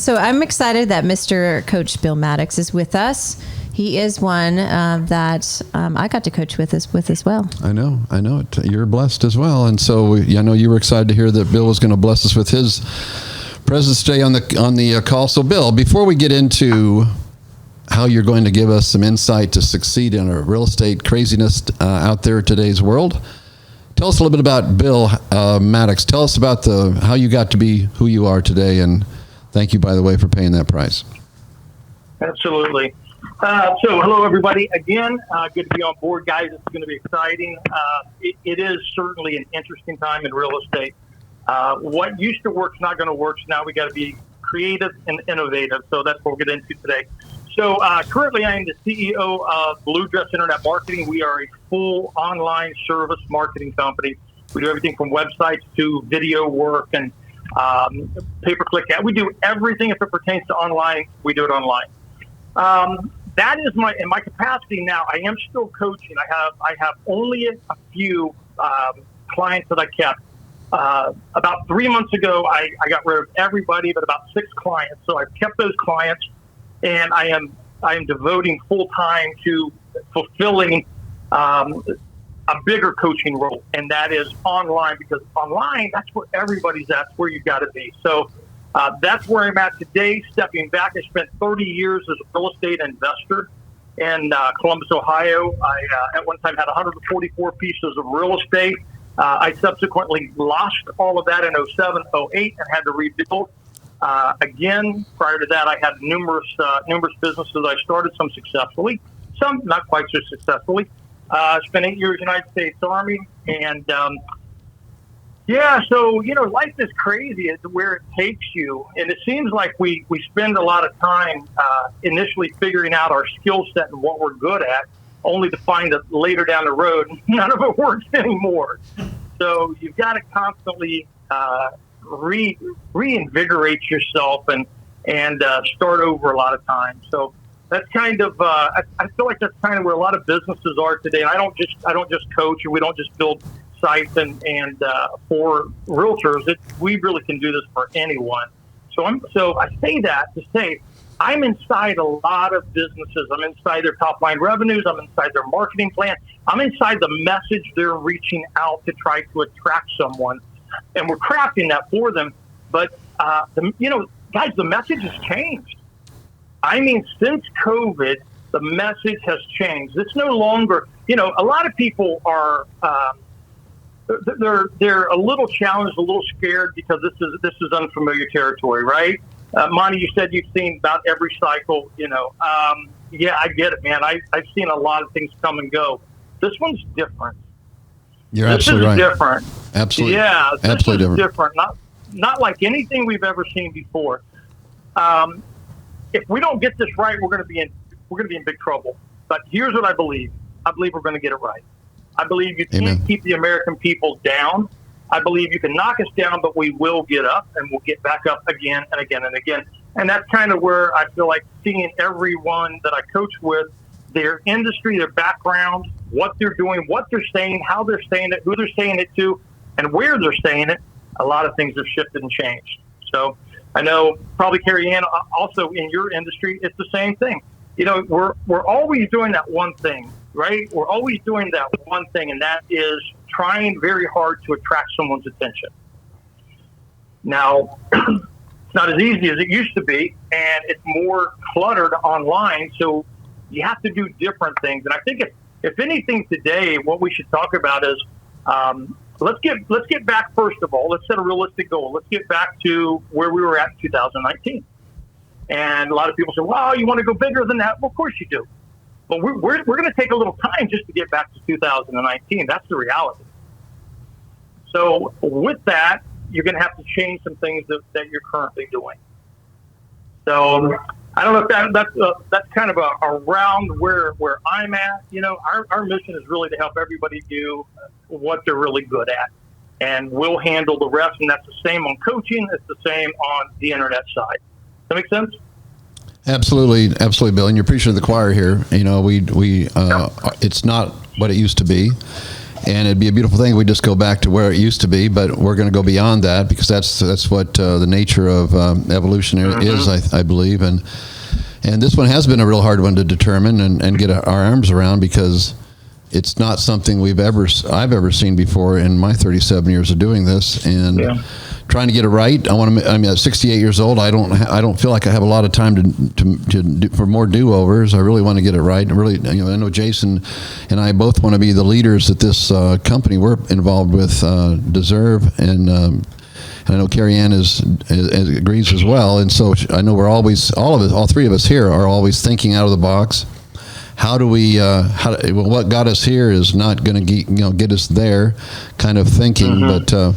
So I'm excited that Mr. Coach Bill Maddox is with us. He is one that I got to coach with as well. I know it. You're blessed as well. And so I know you were excited to hear that Bill was going to bless us with his President's Day on the call. So Bill, before we get into how you're going to give us some insight to succeed in a real estate craziness out there in today's world, tell us a little bit about Bill Maddox. Tell us about how you got to be who you are today. And thank you, by the way, for paying that price. Absolutely. So hello, everybody. Again, good to be on board, guys. It's going to be exciting. It is certainly an interesting time in real estate. What used to work is not going to work. So now we got to be creative and innovative. So that's what we'll get into today. So currently I am the CEO of Blue Dress Internet Marketing. We are a full online service marketing company. We do everything from websites to video work and pay-per-click ad. We do everything if it pertains to online. We do it online. That is in my capacity now. I am still coaching. I have only a few clients that I kept. About 3 months ago, I got rid of everybody but about 6 clients. So I've kept those clients, and I am devoting full time to fulfilling a bigger coaching role, and that is online, because online, that's where everybody's at. That's where you got to be. So that's where I'm at today. Stepping back, I spent 30 years as a real estate investor in Columbus, Ohio. I at one time had 144 pieces of real estate. I subsequently lost all of that in 07, 08 and had to rebuild. Again, prior to that, I had numerous businesses I started, some successfully, some not quite so successfully. Spent 8 years in the United States Army, and so, life is crazy. It's where it takes you. And it seems like we spend a lot of time initially figuring out our skill set and what we're good at, only to find that later down the road, none of it works anymore. So you've got to constantly reinvigorate yourself and start over a lot of times. So that's kind of I feel like that's kind of where a lot of businesses are today. And I don't just coach, and we don't just build sites and for realtors. We really can do this for anyone. So I say that to say I'm inside a lot of businesses. I'm inside their top line revenues. I'm inside their marketing plan. I'm inside the message they're reaching out to try to attract someone, and we're crafting that for them. But guys, the message has changed. I mean, since COVID, the message has changed. It's no longer, a lot of people are. They're a little challenged, a little scared, because this is unfamiliar territory, right? Monte, you said you've seen about every cycle. Yeah, I get it, man. I've seen a lot of things come and go. This one's different. You're absolutely right. Different. Absolutely. Yeah, this absolutely is different. Not like anything we've ever seen before. If we don't get this right, we're going to be in big trouble. But here's what I believe. I believe we're going to get it right. I believe you can't keep the American people down. I believe you can knock us down, but we will get up, and we'll get back up again and again and again. And that's kind of where I feel like seeing everyone that I coach with, their industry, their background, what they're doing, what they're saying, how they're saying it, who they're saying it to, and where they're saying it, a lot of things have shifted and changed. So I know probably, Carrie Ann, also in your industry, it's the same thing. We're always doing that one thing. Right? We're always doing that one thing, and that is trying very hard to attract someone's attention. Now, it's not as easy as it used to be, and it's more cluttered online, so you have to do different things. And I think if anything today, what we should talk about is let's get back, first of all. Let's set a realistic goal. Let's get back to where we were at in 2019. And a lot of people say, well, you want to go bigger than that? Well, of course you do. But we're going to take a little time just to get back to 2019. That's the reality. So with that, you're going to have to change some things that you're currently doing. So I don't know if that's kind of around where I'm at. Our mission is really to help everybody do what they're really good at, and we'll handle the rest. And that's the same on coaching. It's the same on the internet side. Does that make sense? Absolutely, Bill. And you're preaching to the choir here. We it's not what it used to be, And it'd be a beautiful thing if we just go back to where it used to be, but we're going to go beyond that because that's what the nature of evolution is, I believe. And this one has been a real hard one to determine and get our arms around because it's not something I've ever seen before in my 37 years of doing this. And trying to get it right. I'm at 68 years old. I don't feel like I have a lot of time to do, for more do-overs. I really want to get it right. Really, I know Jason and I both want to be the leaders that this company we're involved with deserve, and I know Carrie Ann agrees as well. And so I know we're always, all three of us here are always thinking out of the box. How do we? What got us here is not going to get us there, kind of thinking, but.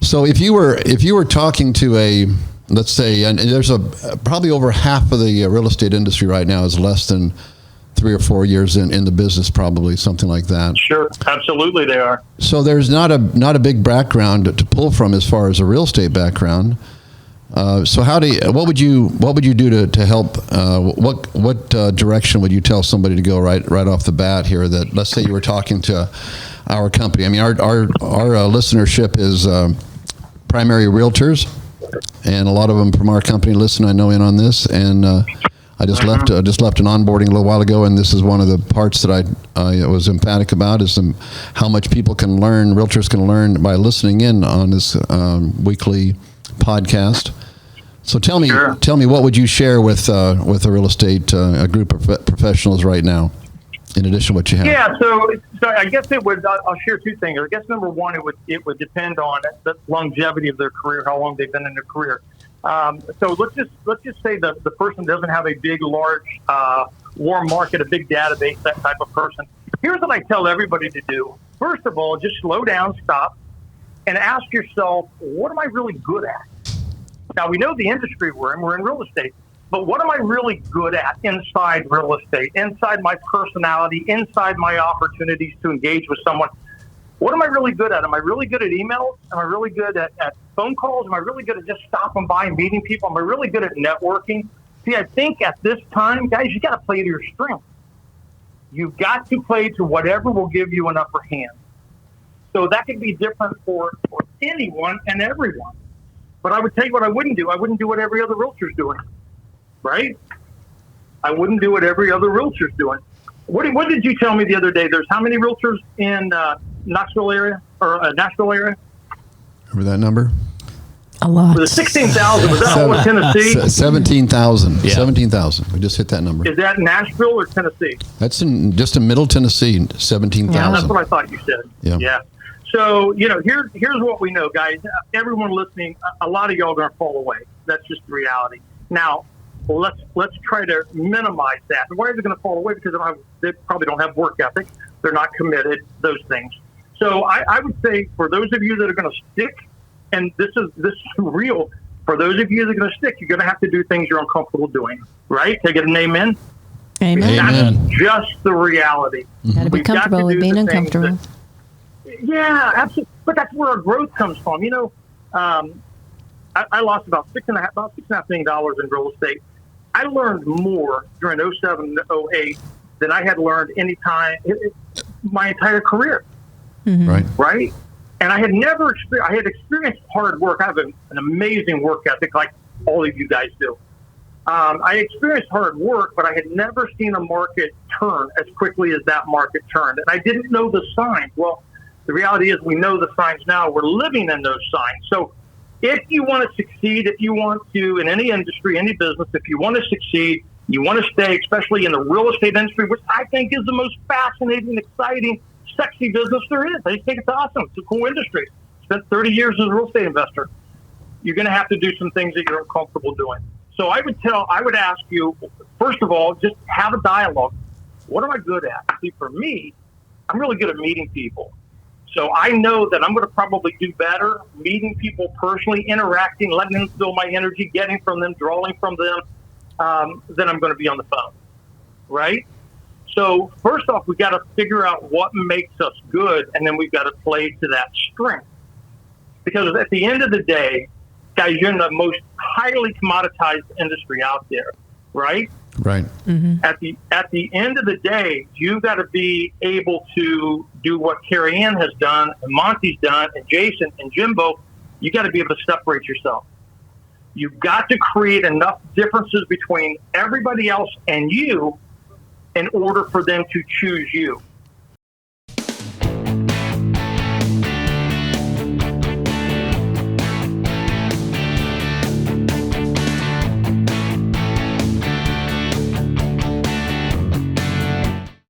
So if you were talking to let's say, and there's probably over half of the real estate industry right now is less than 3 or 4 years in the business, probably something like that. Sure, absolutely they are. So there's not a big background to pull from as far as a real estate background. So what would you do to help? What direction would you tell somebody to go right off the bat here? That let's say you were talking to our company. I mean, our listenership is primary realtors, and a lot of them from our company listen, I know, in on this. And I just left an onboarding a little while ago, and this is one of the parts that I was emphatic about is how much realtors can learn by listening in on this weekly podcast. So tell me, what would you share with a real estate a group of professionals right now, in addition to what you have? Yeah, so I guess it would. I'll share two things. I guess number one, it would depend on the longevity of their career, how long they've been in their career. So let's just say the person doesn't have a big, large, warm market, a big database, that type of person. Here's what I tell everybody to do. First of all, just slow down, stop, and ask yourself, what am I really good at? Now, we know the industry we're in real estate, but what am I really good at inside real estate, inside my personality, inside my opportunities to engage with someone? What am I really good at? Am I really good at emails? Am I really good at phone calls? Am I really good at just stopping by and meeting people? Am I really good at networking? See, I think at this time, guys, you got to play to your strengths. You've got to play to whatever will give you an upper hand. So that could be different for anyone and everyone. But I would tell you what I wouldn't do. I wouldn't do what every other realtor's doing, right? I wouldn't do what every other realtor's doing. What did you tell me the other day? There's how many realtors in Knoxville area or Nashville area? Remember that number? A lot. Was it 16,000? Was that all in Tennessee? 17,000. Yeah. 17,000. We just hit that number. Is that Nashville or Tennessee? That's just in Middle Tennessee, 17,000. Yeah, that's what I thought you said. Yeah. So, here's what we know, guys. Everyone listening, a lot of y'all are going to fall away. That's just the reality. Now, let's try to minimize that. And why are they going to fall away? Because they probably don't have work ethic. They're not committed, those things. So I would say for those of you that are going to stick, and this is real, for those of you that are going to stick, you're going to have to do things you're uncomfortable doing, right? Can I get an amen? Amen. That's just the reality. Got to be comfortable with being uncomfortable. Yeah, absolutely. But that's where our growth comes from. I lost about $6.5 million in real estate. I learned more during 07 and 08 than I had learned any time my entire career. Mm-hmm. Right. And I had never experienced. I had experienced hard work. I have an amazing work ethic, like all of you guys do. I experienced hard work, but I had never seen a market turn as quickly as that market turned, and I didn't know the signs. Well, the reality is we know the signs now. We're living in those signs. So if you want to succeed, if you want to, in any industry, any business, if you want to succeed, you want to stay, especially in the real estate industry, which I think is the most fascinating, exciting, sexy business there is. I just think it's awesome. It's a cool industry. Spent 30 years as a real estate investor. You're going to have to do some things that you're uncomfortable doing. So I would ask you, first of all, just have a dialogue. What am I good at? See, for me, I'm really good at meeting people. So I know that I'm going to probably do better meeting people personally, interacting, letting them feel my energy, getting from them, drawing from them, than I'm going to be on the phone, right? So first off, we got to figure out what makes us good, and then we've got to play to that strength. Because at the end of the day, guys, you're in the most highly commoditized industry out there, right? Right. At the end of the day, you got to be able to do what Carrie Ann has done, and Monty's done, and Jason and Jimbo. You got to be able to separate yourself. You've got to create enough differences between everybody else and you in order for them to choose you.